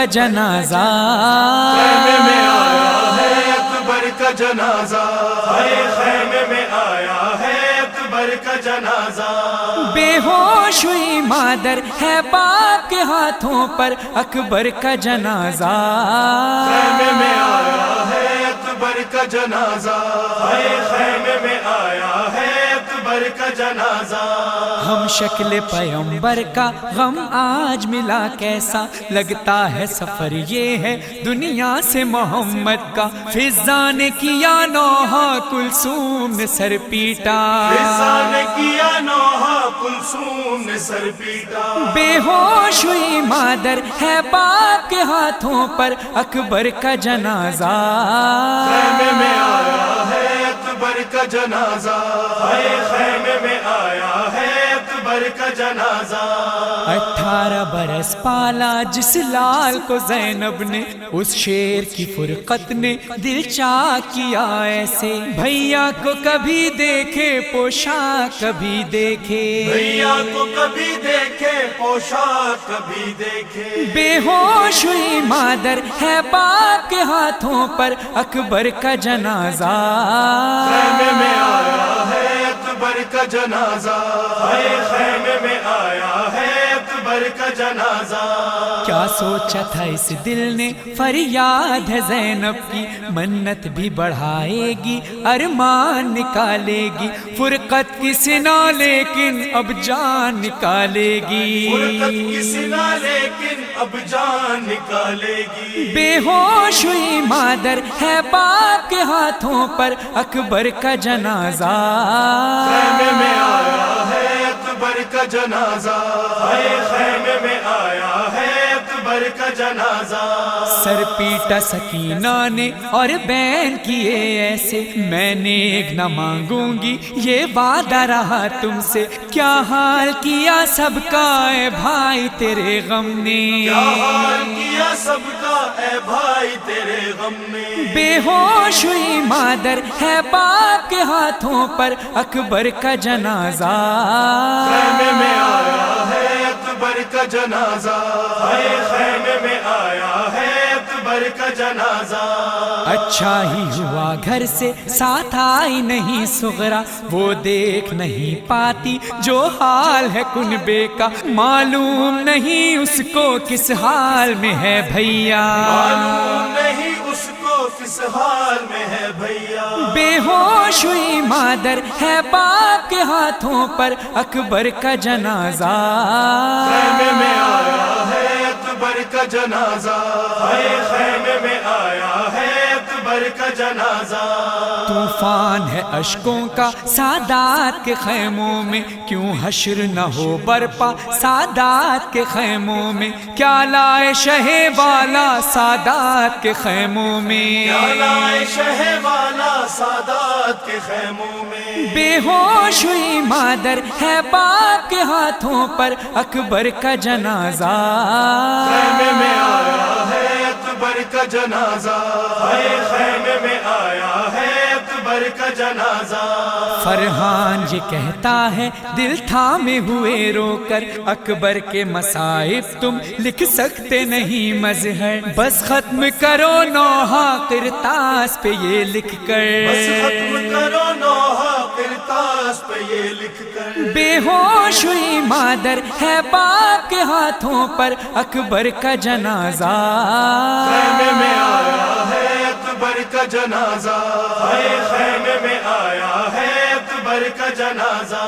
جنازہ خیمے میں آیا ہے اکبر کا جنازہ، خیمے میں آیا ہے اکبر کا جنازہ۔ بے ہوش ہوئی مادر ہے باپ کے ہاتھوں پر اکبر کا جنازہ، خیمے میں آیا ہے اکبر کا جنازہ، خیمے میں آیا ہے اکبر کا جنازہ۔ ہم شکل پیغمبر کا غم آج ملا کیسا، لگتا ہے سفر یہ ہے دنیا سے محمد کا، فضا نے کیا نوحہ کلثوم نے سر پیٹا، فضا نے کیا نوحہ کلثوم نے سر پیٹا۔ بے ہوش ہوئی مادر ہے باپ کے ہاتھوں پر اکبر کا جنازہ، خیمے میں آیا ہے اکبر کا جنازہ، خیمے میں آیا ہے اکبر کا جنازہ۔ 18 برس پالا جس لال کو زینب نے، اس شیر کی فرقت نے دل چاک کیا ایسے، بھیا کو کبھی دیکھے پوشاک کبھی دیکھے، بھیا کو کبھی دیکھے پوشاک کبھی دیکھے۔ بے ہوش ہوئی مادر ہے باپ کے ہاتھوں پر اکبر کا جنازہ، خیمے میں آیا ہے اکبر کا جنازہ، خیمے میں آیا ہے اکبر کا جنازہ۔ کیا سوچا تھا اس دل نے، فریاد ہے زینب کی، منت بھی بڑھائے گی ارمان نکالے گی، فرقت کی سنا لیکن اب جان نکالے گی، فرقت کی سنا لیکن اب جان نکالے گی۔ بے ہوش ہوئی مادر ہے باپ کے ہاتھوں پر اکبر کا جنازہ، خیمے میں آیا ہے اکبر کا جنازہ، خیمے میں آیا ہے اکبر کا جنازہ۔ سر پیٹا سکینہ نے اور بین کیے ایسے، میں نیک نہ مانگوں گی یہ وعدہ رہا تم سے، کیا حال کیا سب کا اے بھائی تیرے غم نے، کیا حال کیا سب کا اے بھائی تیرے غم نے۔ بے ہوش ہوئی مادر ہے باپ کے ہاتھوں پر اکبر کا جنازہ، خیمے میں آیا ہے اکبر کا جنازہ، خیمے میں آیا ہے اکبر کا جنازہ۔ اچھا ہی ہوا گھر سے ساتھ آئی نہیں سغرا، وہ دیکھ نہیں پاتی جو حال ہے کنبے کا، معلوم نہیں اس کو کس حال میں ہے بھیا، معلوم نہیں اس کو کس حال میں ہے بھیا۔ بے ہوش ہوئی مادر ہے باپ کے ہاتھوں پر اکبر کا جنازہ، خیمے میں آیا ہے اکبر کا جنازہ، خیمے میں آیا ہے اکبر کا جنازہ۔ طوفان ہے اشکوں کا سادات کے خیموں میں، کیوں حشر نہ ہو برپا سادات کے خیموں میں، کیا لائے شہ والا سادات کے خیموں میں، کیا لائے شہ والا سادات کے خیموں میں۔ بے ہوش ہوئی مادر ہے باپ کے ہاتھوں پر اکبر کا جنازہ، خیمے میں آیا ہے اکبر کا جنازہ، خیمے میں آیا ہے اکبر کا جنازہ۔ فرحان یہ کہتا ہے دل تھامے ہوئے رو کر، اکبر کے مصائب تم لکھ سکتے نہیں مظہر، بس ختم کرو نوحہ کرتاس پہ یہ لکھ کر، بس ختم کرو نوحہ کرتاس پہ یہ لکھ کر۔ بے ہوش ہوئی مادر ہے باپ کے ہاتھوں پر اکبر کا جنازہ، خیمے میں آیا ہے اکبر کا جنازہ، خیمے میں آیا ہے اکبر کا جنازہ۔